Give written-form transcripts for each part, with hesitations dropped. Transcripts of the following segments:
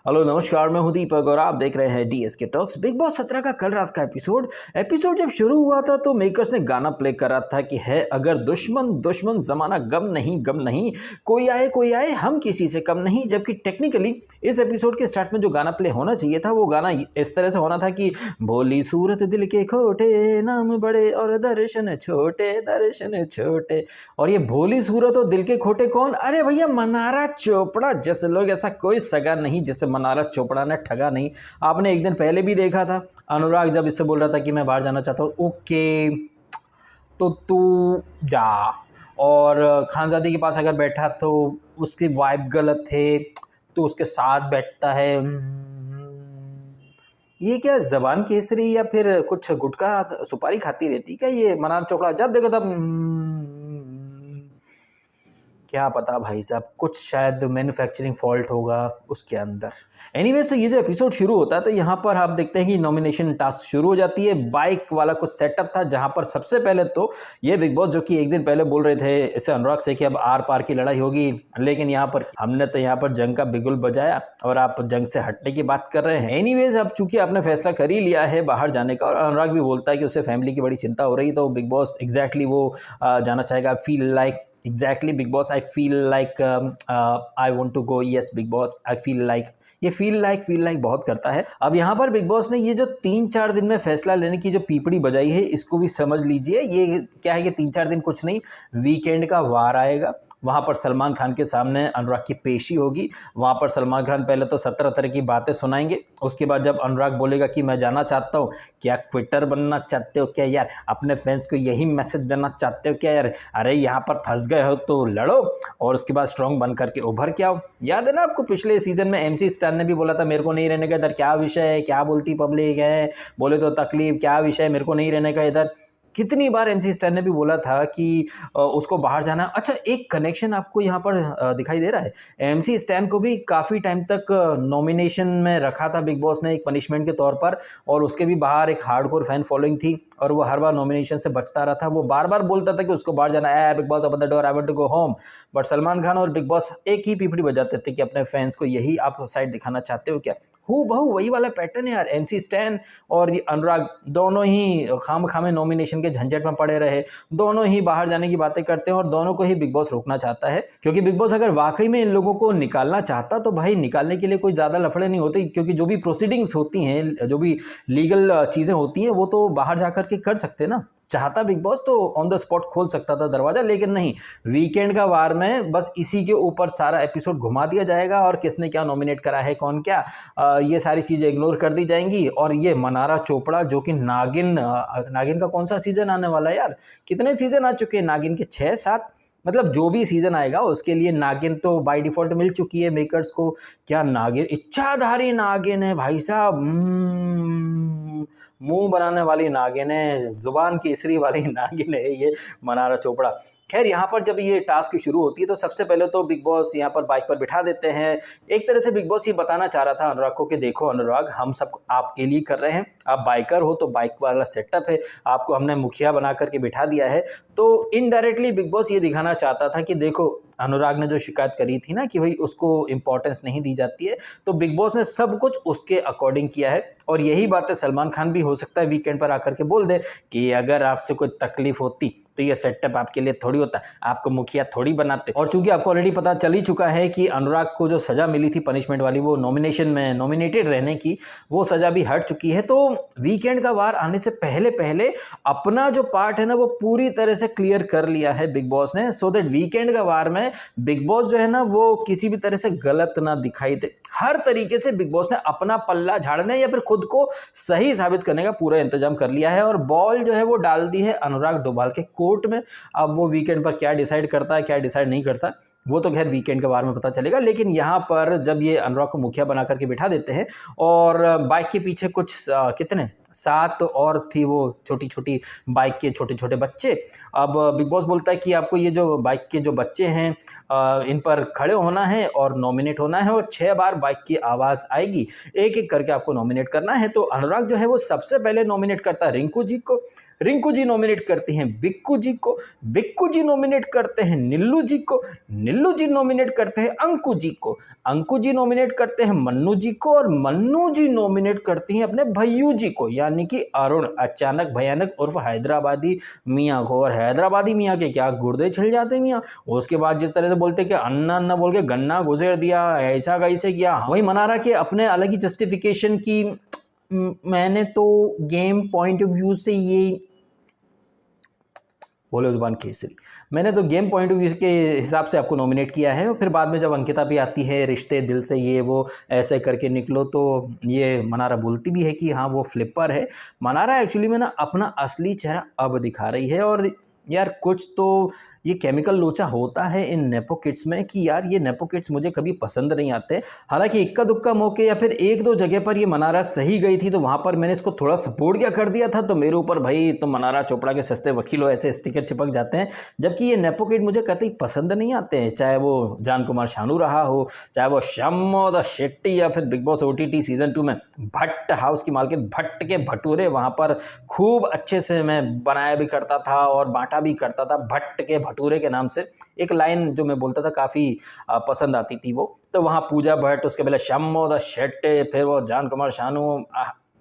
Hello नमस्कार, मैं हूं दीपक और आप देख रहे हैं डीएसके टॉक्स। बिग बॉस 17 का कल रात का एपिसोड जब शुरू हुआ था तो मेकर्स ने गाना प्ले करा था कि है अगर दुश्मन दुश्मन जमाना गम नहीं कोई आए हम किसी से कम नहीं। जबकि टेक्निकली इस एपिसोड के स्टार्ट में जो गाना प्ले होना चाहिए था वो गाना इस तरह से होना था कि भोली सूरत दिल के खोटे नाम बड़े और दर्शन छोटे। और ये भोली सूरत और दिल के खोटे कौन? अरे भैया मनारा चोपड़ा जैसे लोग। ऐसा कोई सगा नहीं जिससे मनारा चोपड़ा ने ठगा नहीं। आपने एक दिन पहले भी देखा था अनुराग जब इससे बोल रहा था कि मैं बाहर जाना चाहता हूँ, ओके तो तू जा। और खानजादी के पास अगर बैठा तो उसकी वाइब गलत है तो उसके साथ बैठता है। ये क्या जबान केसरी या फिर कुछ गुटखा सुपारी खाती रहती क्या ये मनारा चोपड़ा? जब देखो तब क्या पता भाई साहब, कुछ शायद मैन्युफैक्चरिंग फॉल्ट होगा उसके अंदर। एनीवेज, तो ये जो एपिसोड शुरू होता है तो यहाँ पर आप देखते हैं कि नॉमिनेशन टास्क शुरू हो जाती है। बाइक वाला कुछ सेटअप था जहाँ पर सबसे पहले तो ये बिग बॉस जो कि एक दिन पहले बोल रहे थे इसे अनुराग से कि अब आर पार की लड़ाई होगी, लेकिन यहाँ पर हमने तो यहाँ पर जंग का बिगुल बजाया और आप जंग से हटने की बात कर रहे हैं। एनीवेज, अब चूंकि आपने फैसला कर ही लिया है बाहर जाने का और अनुराग भी बोलता है कि उसे फैमिली की बड़ी चिंता हो रही, तो बिग बॉस एग्जैक्टली वो जाना चाहेगा। Feel like Exactly, Big Boss. I feel like I want to go. Yes, Big Boss. I feel like ये feel like बहुत करता है। अब यहाँ पर बिग बॉस ने ये जो 3-4 दिन में फैसला लेने की जो पीपड़ी बजाई है इसको भी समझ लीजिए। ये क्या है कि 3-4 दिन कुछ नहीं, वीकेंड का वार आएगा। वहाँ पर सलमान खान के सामने अनुराग की पेशी होगी। वहाँ पर सलमान खान पहले तो 17 तरह की बातें सुनाएंगे। उसके बाद जब अनुराग बोलेगा कि मैं जाना चाहता हूँ, क्या क्विटर बनना चाहते हो क्या यार? अपने फैंस को यही मैसेज देना चाहते हो क्या यार? अरे यहाँ पर फंस गए हो तो लड़ो और उसके बाद स्ट्रॉन्ग बन करके उभर के आओ। याद है ना आपको पिछले सीजन में MC स्टैन ने भी बोला था मेरे को नहीं रहने का इधर, क्या विषय है, क्या बोलती पब्लिक है, बोले तो तकलीफ, क्या विषय है, मेरे को नहीं रहने का इधर। कितनी बार MC स्टैन ने भी बोला था कि उसको बाहर जाना। अच्छा, एक कनेक्शन आपको यहाँ पर दिखाई दे रहा है। MC स्टैन को भी काफ़ी टाइम तक नॉमिनेशन में रखा था बिग बॉस ने एक पनिशमेंट के तौर पर, और उसके भी बाहर एक हार्डकोर फैन फॉलोइंग थी और वो हर बार नॉमिनेशन से बचता रहा था। वो बार बार बोलता था कि उसको बाहर जाना है, Big Boss open the door, I want to go home. But Salman Khan और बिग बॉस एक ही पीपड़ी बजाते थे कि अपने फैंस को यही आप साइड दिखाना चाहते हो क्या? हूबहू वही वाला पैटर्न है यार। MC स्टैन और ये अनुराग दोनों ही खाम नॉमिनेशन के झंझट में पड़े रहे, दोनों ही बाहर जाने की बातें करते हैं और दोनों को ही बिग बॉस रोकना चाहता है। क्योंकि बिग बॉस अगर वाकई में इन लोगों को निकालना चाहता तो भाई निकालने के लिए कोई ज़्यादा लफड़े नहीं होते, क्योंकि जो भी प्रोसीडिंग्स होती हैं, जो भी लीगल चीज़ें होती हैं वो तो बाहर जा कर के कर सकते ना। चाहता बिग बॉस तो ऑन द स्पॉट खोल सकता था दरवाजा, लेकिन नहीं, वीकेंड का वार में बस इसी के ऊपर सारा एपिसोड घुमा दिया जाएगा और किसने क्या नॉमिनेट करा है, कौन क्या, ये सारी चीज़ें इग्नोर कर दी जाएंगी। और ये मनारा चोपड़ा जो कि नागिन का कौन सा सीजन आने वाला है यार? कितने सीजन आ चुके हैं नागिन के? 6-7, मतलब जो भी सीजन आएगा उसके लिए नागिन तो बाय डिफॉल्ट मिल चुकी है मेकर्स को। क्या नागिन, इच्छाधारी नागिन है भाई साहब, मुंह बनाने वाली नागिन है, जुबान केसरी वाली नागिन है ये मनारा चोपड़ा। खैर, यहाँ पर जब ये टास्क शुरू होती है तो सबसे पहले तो बिग बॉस यहाँ पर बाइक पर बिठा देते हैं। एक तरह से बिग बॉस ये बताना चाह रहा था अनुराग को कि देखो अनुराग, हम सब आपके लिए कर रहे हैं, आप बाइकर हो तो बाइक वाला सेटअप है, आपको हमने मुखिया बना करके बिठा दिया है। तो इनडायरेक्टली बिग बॉस ये दिखाना चाहता था कि देखो अनुराग ने जो शिकायत करी थी ना कि भाई उसको इंपॉर्टेंस नहीं दी जाती है, तो बिग बॉस ने सब कुछ उसके अकॉर्डिंग किया है। और यही बातें सलमान खान भी हो सकता है वीकेंड पर आकर के बोल दे कि अगर आपसे कोई तकलीफ होती तो ये सेटअप आपके लिए थोड़ी होता, आपको मुखिया थोड़ी बनाते। और चूंकि आपको ऑलरेडी पता चल ही चुका है कि अनुराग को जो सज़ा मिली थी पनिशमेंट वाली, वो नॉमिनेशन में नॉमिनेटेड रहने की, वो सज़ा भी हट चुकी है। तो वीकेंड का वार आने से पहले पहले अपना जो पार्ट है ना वो पूरी तरह से क्लियर कर लिया है बिग बॉस ने, सो दैट वीकेंड का वार में बिग बॉस जो है ना वो किसी भी तरह से गलत ना दिखाई दे। हर तरीके से बिग बॉस ने अपना पल्ला झाड़ने या फिर खुद को सही साबित करने का पूरा इंतजाम कर लिया है और बॉल जो है वो डाल दी है अनुराग डोभाल के कोर्ट में। अब वो वीकेंड पर क्या डिसाइड करता है, क्या डिसाइड नहीं करता, वो तो खैर वीकेंड के बारे में पता चलेगा। लेकिन यहाँ पर जब ये अनुराग को मुखिया बना करके बिठा देते हैं और बाइक के पीछे कुछ कितने 7 और थी वो छोटी छोटी बाइक के छोटे छोटे बच्चे। अब बिग बॉस बोलता है कि आपको ये जो बाइक के जो बच्चे हैं इन पर खड़े होना है और नॉमिनेट होना है और 6 बार बाइक की आवाज़ आएगी, एक एक करके आपको नॉमिनेट करना है। तो अनुराग जो है वो सबसे पहले नॉमिनेट करता है रिंकू जी को। रिंकू जी नॉमिनेट करती हैं बिक्कू जी को, बिक्कू जी नॉमिनेट करते हैं निल्लू जी को, निल्लू जी नॉमिनेट करते हैं अंकु जी को, अंकु जी नॉमिनेट करते हैं मन्नू जी को, और मन्नू जी नॉमिनेट करती हैं अपने भैयू जी को, यानी कि अरुण अचानक भयानक उर्फ हैदराबादी मियाँ को। और हैदराबादी मियाँ के क्या गुर्दे छिल जाते हैं मियाँ। उसके बाद जिस तरह से बोलते कि अन्ना अन्ना बोल के गन्ना गुजर दिया, ऐसा कैसे किया। वही मनारा के अपने अलग ही जस्टिफिकेशन की मैंने तो गेम पॉइंट ऑफ व्यू से ये बोलो जुबान केसरी, मैंने तो गेम पॉइंट ऑफ व्यू के हिसाब से आपको नॉमिनेट किया है। और फिर बाद में जब अंकिता भी आती है, रिश्ते दिल से ये वो ऐसे करके निकलो, तो ये मनारा बोलती भी है कि हाँ वो फ्लिपर है। मनारा एक्चुअली में ना अपना असली चेहरा अब दिखा रही है। और यार कुछ तो ये केमिकल लोचा होता है इन नेपो किड्स में कि यार ये नेपो किड्स मुझे कभी पसंद नहीं आते। हालांकि इक्का दुक्का मौके या फिर एक दो जगह पर ये मनारा सही गई थी, तो वहाँ पर मैंने इसको थोड़ा सपोर्ट क्या कर दिया था, तो मेरे ऊपर भाई तुम मनारा चोपड़ा के सस्ते वकील हो ऐसे स्टिकर चिपक जाते हैं। जबकि ये नेपो किड मुझे कतई पसंद नहीं आते हैं, चाहे वो जान कुमार शानू रहा हो, चाहे वो शम्मो द शेट्टी, या फिर बिग बॉस OTT सीजन 2 में भट्ट हाउस की मालकिन भट्ट के भटूरे वहाँ पर खूब अच्छे से मैं बनाया भी करता था और बांटा भी करता था। भट्ट के भटूरे के नाम से एक लाइन जो मैं बोलता था काफ़ी पसंद आती थी वो। तो वहाँ पूजा भट्ट, उसके पहले शम्मो द शेट्टे, फिर वो जान कुमार शानू।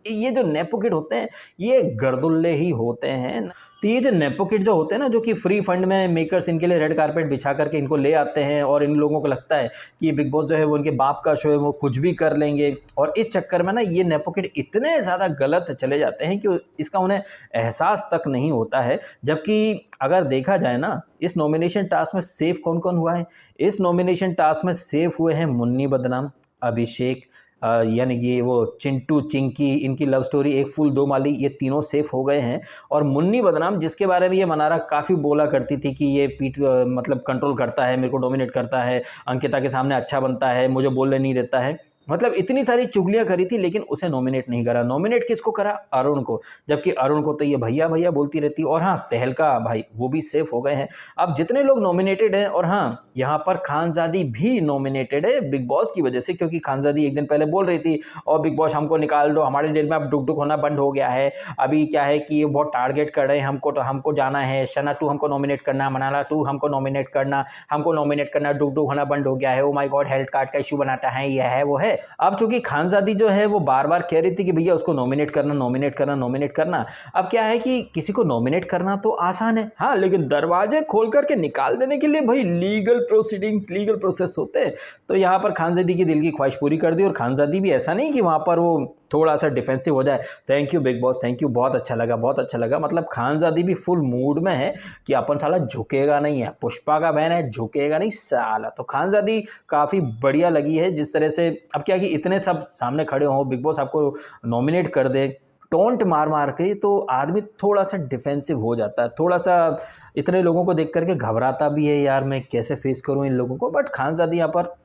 ये जो नेपो किड होते हैं ये गर्दुल्ले ही होते हैं। तो ये जो नेपो किड जो होते हैं ना, जो कि फ्री फंड में मेकर्स इनके लिए रेड कारपेट बिछा करके इनको ले आते हैं, और इन लोगों को लगता है कि बिग बॉस जो है वो उनके बाप का शो है, वो कुछ भी कर लेंगे। और इस चक्कर में ना ये नेपो किड इतने ज़्यादा गलत चले जाते हैं कि इसका उन्हें एहसास तक नहीं होता है। जबकि अगर देखा जाए ना, इस नॉमिनेशन टास्क में सेफ कौन कौन हुआ है। इस नॉमिनेशन टास्क में सेफ हुए हैं मुन्नी बदनाम, अभिषेक, यानी कि वो चिंटू चिंकी, इनकी लव स्टोरी एक फूल दो माली, ये तीनों सेफ हो गए हैं। और मुन्नी बदनाम जिसके बारे में ये मनारा काफ़ी बोला करती थी कि ये मतलब कंट्रोल करता है, मेरे को डोमिनेट करता है, अंकिता के सामने अच्छा बनता है, मुझे बोलने नहीं देता है, मतलब इतनी सारी चुगलियां करी थी, लेकिन उसे नॉमिनेट नहीं करा। नॉमिनेट किसको करा? अरुण को। जबकि अरुण को तो ये भैया भैया बोलती रहती। और हाँ, तहलका भाई वो भी सेफ हो गए हैं। अब जितने लोग नॉमिनेटेड हैं, और हाँ यहाँ पर खानजादी भी नॉमिनेटेड है बिग बॉस की वजह से, क्योंकि खानजादी एक दिन पहले बोल रही थी और बिग बॉस हमको निकाल दो, हमारे दिल में अब डुक डुक होना बंद हो गया है, अभी क्या है कि ये बहुत टारगेट कर रहे हैं हमको, तो हमको जाना है, शना टू हमको नॉमिनेट करना, मनाला टू हमको नॉमिनेट करना, डुक डुक होना बंद हो गया है, oh my God health card का इशू बनाता है, यह है वो है। अब चूंकि खानजादी जो है वो बार बार कह रही थी कि भैया उसको नॉमिनेट करना, नॉमिनेट करना, नॉमिनेट करना। अब क्या है कि किसी को नॉमिनेट करना तो आसान है, हाँ, लेकिन दरवाजे खोल करके निकाल देने के लिए भाई लीगल प्रोसीडिंग्स, लीगल प्रोसेस होते हैं। तो यहाँ पर खानजादी की दिल की ख्वाहिश पूरी कर दी। और खानजादी भी ऐसा नहीं कि वहाँ पर वो थोड़ा सा डिफेंसिव हो जाए। Thank you big boss, thank you, बहुत अच्छा लगा, बहुत अच्छा लगा। मतलब खानजादी भी फुल मूड में है कि अपन साला झुकेगा नहीं है, पुष्पा का बहन है, झुकेगा नहीं साला। तो खानजादी काफ़ी बढ़िया लगी है जिस तरह से। अब क्या कि इतने सब सामने खड़े हों, बिग बॉस आपको नॉमिनेट कर दे टोंट मार मार के, तो आदमी थोड़ा सा डिफेंसिव हो जाता है, थोड़ा सा इतने लोगों को देख करके घबराता भी है, यार मैं कैसे फेस करूं इन लोगों को। बट खानजादी यहाँ पर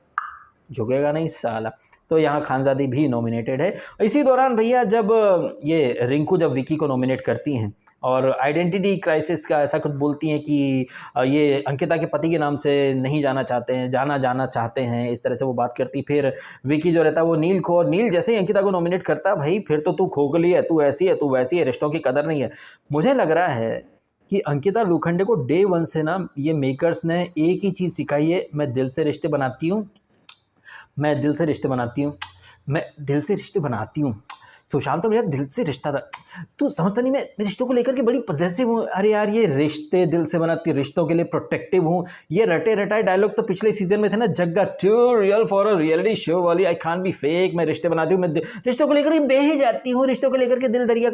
झुकेगा नहीं साला। तो यहाँ खानजादी भी नॉमिनेटेड है। इसी दौरान भैया जब ये रिंकू जब विकी को नॉमिनेट करती हैं और आइडेंटिटी क्राइसिस का ऐसा कुछ बोलती हैं कि ये अंकिता के पति के नाम से नहीं जाना चाहते हैं, जाना चाहते हैं, इस तरह से वो बात करती। फिर विकी जो रहता है वो नील को, और नील जैसे ही अंकिता को नॉमिनेट करता है, भाई फिर तो तू खोखली है, तू ऐसी है, तू वैसी है, रिश्तों की कदर नहीं है। मुझे लग रहा है कि अंकिता लोखंडे को डे 1 से ना ये मेकर्स ने एक ही चीज़ सिखाई है, मैं दिल से रिश्ते बनाती हूँ, मैं दिल से रिश्ते बनाती हूँ, मैं दिल से रिश्ते बनाती हूँ। सुशांत तो मेरा दिल से रिश्ता था, तू समझता नहीं, मैं रिश्तों को लेकर के बड़ी पॉजेसिव हूँ। अरे यार ये रिश्ते दिल से बनाती, रिश्तों के लिए प्रोटेक्टिव हूँ। ये रटे रटाए डायलॉग तो पिछले सीजन में थे ना, Jagga too real for a reality show वाली, आई कांट बी फेक, मैं रिश्ते बनाती हूँ, मैं रिश्तों को लेकर के बह ही जाती हूँ, रिश्तों को लेकर के दिल दरिया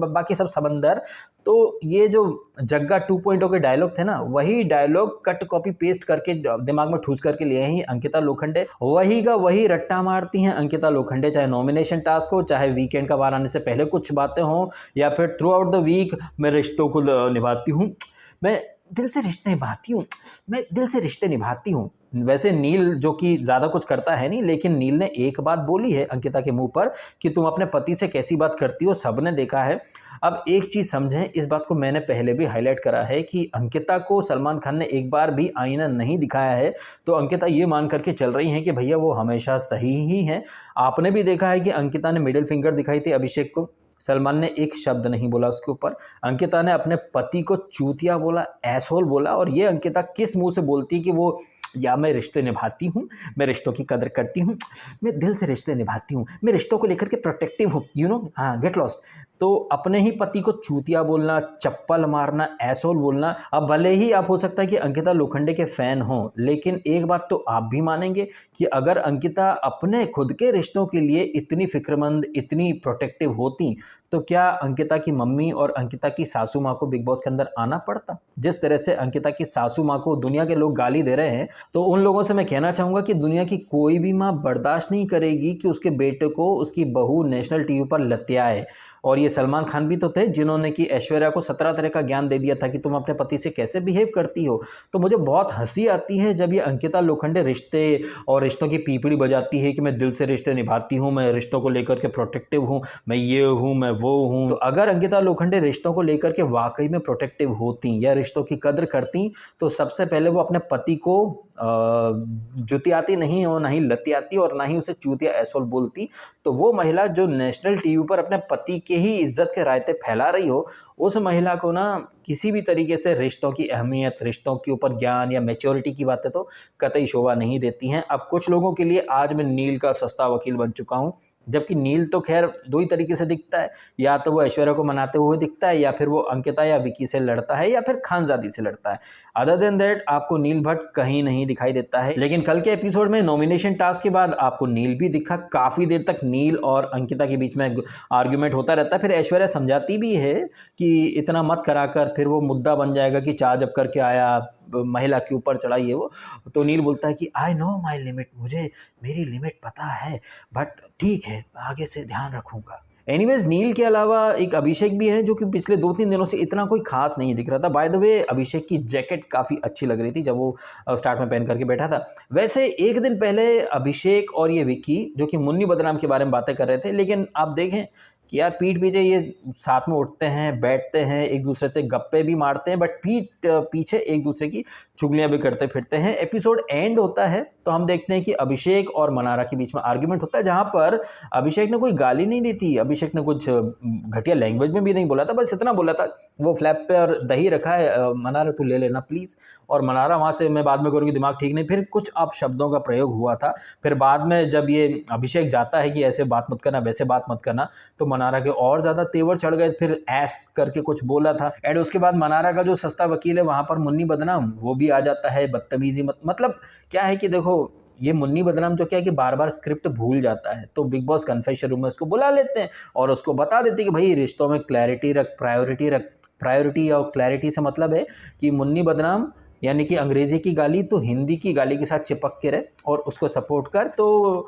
बाकी सब समंदर। तो ये जो जग्गा 2.0 के डायलॉग थे ना, वही डायलॉग कट कॉपी पेस्ट करके दिमाग में ठूस करके लिए ही अंकिता लोखंडे, वही का वही रट्टा मारती हैं अंकिता लोखंडे। चाहे नॉमिनेशन टास्क हो, चाहे वीकेंड का बार आने से पहले कुछ बातें हों, या फिर थ्रू आउट द वीक मैं रिश्तों को निभाती हूँ, मैं दिल से रिश्ते निभाती हूँ, मैं दिल से रिश्ते निभाती हूँ। वैसे नील जो कि ज़्यादा कुछ करता है नहीं, लेकिन नील ने एक बात बोली है अंकिता के मुंह पर कि तुम अपने पति से कैसी बात करती हो, सबने देखा है। अब एक चीज़ समझें, इस बात को मैंने पहले भी हाईलाइट करा है कि अंकिता को सलमान खान ने एक बार भी आईना नहीं दिखाया है, तो अंकिता ये मान करके चल रही हैं कि भैया वो हमेशा सही ही हैं। आपने भी देखा है कि अंकिता ने मिडिल फिंगर दिखाई थी अभिषेक को, सलमान ने एक शब्द नहीं बोला उसके ऊपर। अंकिता ने अपने पति को चूतिया बोला, एसहोल बोला, और ये अंकिता किस मुंह से बोलती कि वो या मैं रिश्ते निभाती हूँ, मैं रिश्तों की कदर करती हूँ, मैं दिल से रिश्ते निभाती हूँ, मैं रिश्तों को लेकर के प्रोटेक्टिव हूँ, हाँ, गेट लॉस्ट। तो अपने ही पति को चूतिया बोलना, चप्पल मारना, एसोल बोलना। अब भले ही आप हो सकता है कि अंकिता लोखंडे के फ़ैन हों, लेकिन एक बात तो आप भी मानेंगे कि अगर अंकिता अपने खुद के रिश्तों के लिए इतनी फ़िक्रमंद, इतनी प्रोटेक्टिव होती, तो क्या अंकिता की मम्मी और अंकिता की सासू माँ को बिग बॉस के अंदर आना पड़ता? जिस तरह से अंकिता की सासू माँ को दुनिया के लोग गाली दे रहे हैं, तो उन लोगों से मैं कहना चाहूँगा कि दुनिया की कोई भी माँ बर्दाश्त नहीं करेगी कि उसके बेटे को उसकी बहू नेशनल टीवी पर लत्याए। और ये सलमान खान भी तो थे जिन्होंने कि ऐश्वर्या को 17 तरह का ज्ञान दे दिया था कि तुम अपने पति से कैसे बिहेव करती हो। तो मुझे बहुत हंसी आती है जब ये अंकिता लोखंडे रिश्ते और रिश्तों की पीपड़ी बजाती है कि मैं दिल से रिश्ते निभाती हूँ, मैं रिश्तों को लेकर के प्रोटेक्टिव हूँ, मैं ये हूँ, मैं वो हूँ। तो अगर अंकिता लोखंडे रिश्तों को लेकर के वाकई में प्रोटेक्टिव होती या रिश्तों की कदर करती, तो सबसे पहले वो अपने पति को जुतियाती नहीं और ना ही लतियाती और ना ही उसे चूतिया एसोल बोलती। तो वो महिला जो नेशनल टीवी पर अपने पति के ही इज्जत के रायते फैला रही हो, उस महिला को ना किसी भी तरीके से रिश्तों की अहमियत, रिश्तों के ऊपर ज्ञान या मैच्योरिटी की बातें तो कतई शोभा नहीं देती हैं। अब कुछ लोगों के लिए आज मैं नील का सस्ता वकील बन चुका हूँ, जबकि नील तो खैर दो ही तरीके से दिखता है, या तो वो ऐश्वर्या को मनाते हुए दिखता है, या फिर वो अंकिता या विकी से लड़ता है, या फिर खानजादी से लड़ता है। अदर देन दैट आपको नील भट्ट कहीं नहीं दिखाई देता है। लेकिन कल के एपिसोड में नॉमिनेशन टास्क के बाद आपको नील भी दिखा। काफ़ी देर तक नील और अंकिता के बीच में आर्ग्यूमेंट होता रहता है। फिर ऐश्वर्या समझाती भी है कि इतना मत कराकर फिर वो मुद्दा बन जाएगा कि चार्ज अप करके आया, महिला के ऊपर चढ़ाई है वो। तो नील बोलता है कि आई नो माई लिमिट, मुझे मेरी लिमिट पता है, बट ठीक है, आगे से ध्यान रखूँगा। एनीवेज, नील के अलावा एक अभिषेक भी है जो कि पिछले 2-3 दिनों से इतना कोई खास नहीं दिख रहा था। बाय द वे, अभिषेक की जैकेट काफ़ी अच्छी लग रही थी जब वो स्टार्ट में पहन करके बैठा था। वैसे एक दिन पहले अभिषेक और ये विक्की जो कि मुन्नी बदनाम के बारे में बातें कर रहे थे, लेकिन आप देखें कि यार पीठ पीछे ये साथ में उठते हैं, बैठते हैं, एक दूसरे से गप्पे भी मारते हैं, बट पीठ पीछे एक दूसरे की चुगलियां भी करते फिरते हैं। एपिसोड एंड होता है तो हम देखते हैं कि अभिषेक और मनारा के बीच में आर्ग्यूमेंट होता है, जहां पर अभिषेक ने कोई गाली नहीं दी थी, अभिषेक ने कुछ घटिया लैंग्वेज में भी नहीं बोला था, बस इतना बोला था वो फ्लैप पे और दही रखा है, मनारा तू ले लेना प्लीज़। और मनारा वहाँ से मैं बाद में करूँगी, दिमाग ठीक नहीं, फिर कुछ आप शब्दों का प्रयोग हुआ था। फिर बाद में जब ये अभिषेक जाता है कि ऐसे बात मत करना, वैसे बात मत करना, तो मनारा के और ज़्यादा तेवर चढ़ गए, फिर ऐस करके कुछ बोला था। एंड उसके बाद मनारा का जो सस्ता वकील है वहाँ पर मुन्नी बदनाम वो भी आ जाता है, बदतमीजी मतलब क्या है कि देखो, ये मुन्नी बदनाम जो क्या है कि बार बार स्क्रिप्ट भूल जाता है, तो बिग बॉस कन्फेशन रूम में उसको बुला लेते हैं और उसको बता देते हैं कि भाई रिश्तों में क्लैरिटी रख, प्रायोरिटी रख। प्रायोरिटी और क्लैरिटी से मतलब है कि मुन्नी बदनाम यानी कि अंग्रेजी की गाली तो हिंदी की गाली के साथ चिपक के रहे और उसको सपोर्ट कर। तो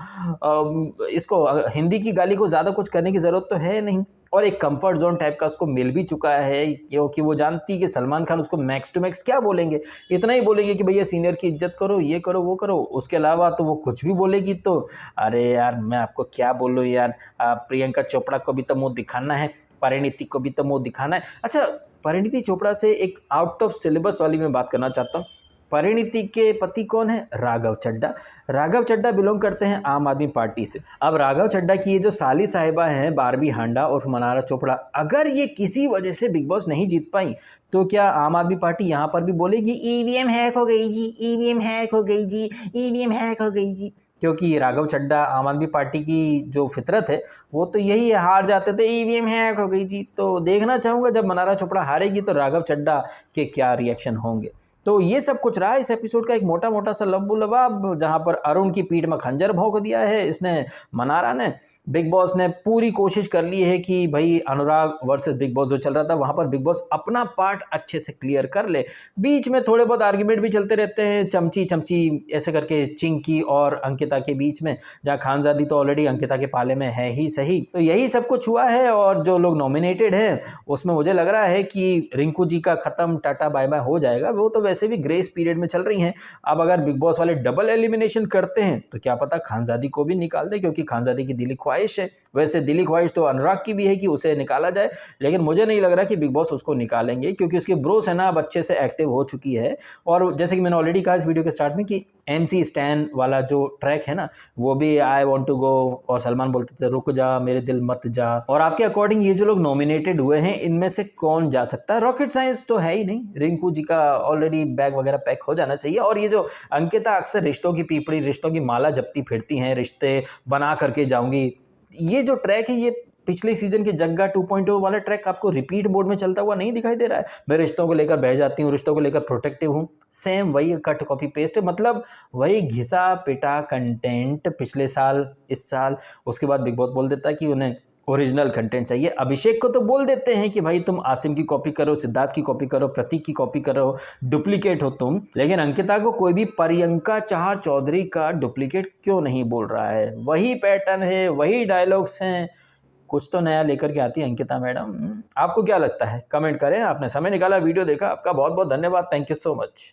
इसको हिंदी की गाली को ज़्यादा कुछ करने की ज़रूरत तो है नहीं, और एक कंफर्ट जोन टाइप का उसको मिल भी चुका है, क्योंकि वो जानती है कि सलमान खान उसको मैक्स टू मैक्स क्या बोलेंगे, इतना ही बोलेंगे कि भैया सीनियर की इज्जत करो, ये करो, वो करो। उसके अलावा तो वो कुछ भी बोलेगी तो अरे यार मैं आपको क्या बोलूँ यार, प्रियंका चोपड़ा को भी तो मुँह दिखाना है, परिणीति को भी तो मुँह दिखाना है। अच्छा, परिणीति चोपड़ा से एक आउट ऑफ सिलेबस वाली मैं बात करना चाहता हूँ। परिणीति के पति कौन है? राघव चड्ढा। राघव चड्ढा बिलोंग करते हैं आम आदमी पार्टी से। अब राघव चड्ढा की ये जो साली साहिबा हैं बारबी हांडा और मनारा चोपड़ा, अगर ये किसी वजह से बिग बॉस नहीं जीत पाई तो क्या आम आदमी पार्टी यहाँ पर भी बोलेगी ईवीएम हैक हो गई जी, ईवीएम हैक हो गई जी, ईवीएम हैक हो गई जी? क्योंकि राघव चड्ढा आम आदमी पार्टी की जो फितरत है वो तो यही है, हार जाते थे ईवीएम हैक हो गई जी। तो देखना चाहूँगा जब मनारा चोपड़ा हारेगी तो राघव चड्ढा के क्या रिएक्शन होंगे। तो ये सब कुछ रहा इस एपिसोड का एक मोटा मोटा सा लब्बू लबाब, जहाँ पर अरुण की पीठ में खंजर भोंक दिया है इसने, मनारा ने। बिग बॉस ने पूरी कोशिश कर ली है कि भाई अनुराग वर्सेस बिग बॉस जो चल रहा था वहाँ पर बिग बॉस अपना पार्ट अच्छे से क्लियर कर ले। बीच में थोड़े बहुत आर्ग्यूमेंट भी चलते रहते हैं, चमची चमची ऐसे करके चिंकी और अंकिता के बीच में, जहाँ खानजादी तो ऑलरेडी अंकिता के पाले में है ही सही। तो यही सब कुछ हुआ है, और जो लोग नॉमिनेटेड है उसमें मुझे लग रहा है कि रिंकू जी का खत्म, टाटा बाय बाय हो जाएगा। वो तो वैसे भी ग्रेस पीरियड में चल रही हैं। अब अगर बिग बॉस वाले डबल एलिमिनेशन करते हैं तो क्या पता खानजादी को भी निकाल दे, क्योंकि खानजादी की दिली ख्वाहिश है। वैसे दिली ख्वाहिश तो अनुराग की भी है कि उसे निकाला जाए, लेकिन मुझे नहीं लग रहा कि बिग बॉस उसको निकालेंगे, क्योंकि उसकी ब्रोस है ना अब अच्छे से एक्टिव हो चुकी है। और जैसे कि मैंने ऑलरेडी कहा इस वीडियो के स्टार्ट में कि MC स्टैन वाला जो ट्रैक है ना, वो भी आई वॉन्ट टू गो, और सलमान बोलते थे रुक जा मेरे दिल मत जा। और आपके अकॉर्डिंग ये जो लोग नॉमिनेटेड हुए हैं इनमें से कौन जा सकता है? रॉकेट साइंस तो है ही नहीं, रिंकू जी का ऑलरेडी बैग वगैरह पैक हो जाना चाहिए। और ये जो अंकिता अक्सर रिश्तों की पीपड़ी, रिश्तों की माला जपती फिरती हैं, रिश्ते बना करके जाऊंगी, ये जो ट्रैक है ये पिछले सीजन के जग्गा 2.0 वाला ट्रैक आपको रिपीट मोड में चलता हुआ नहीं दिखाई दे रहा है? मैं रिश्तों को लेकर बह जाती हूँ, रिश्तों को लेकर प्रोटेक्टिव हूँ, सेम वही कट कॉपी पेस्ट है, मतलब वही घिसा पिटा कंटेंट पिछले साल, इस साल। उसके बाद बिग बॉस बोल देता है कि उन्हें ओरिजिनल कंटेंट चाहिए। अभिषेक को तो बोल देते हैं कि भाई तुम आसिम की कॉपी करो, सिद्धार्थ की कॉपी करो, प्रतीक की कॉपी करो, डुप्लीकेट हो तुम। लेकिन अंकिता को कोई भी प्रियंका चहार चौधरी का डुप्लीकेट क्यों नहीं बोल रहा है? वही पैटर्न है, वही डायलॉग्स हैं, कुछ तो नया लेकर के आती है अंकिता मैडम। आपको क्या लगता है? कमेंट करें। आपने समय निकाला, वीडियो देखा, आपका बहुत बहुत धन्यवाद। Thank you so much.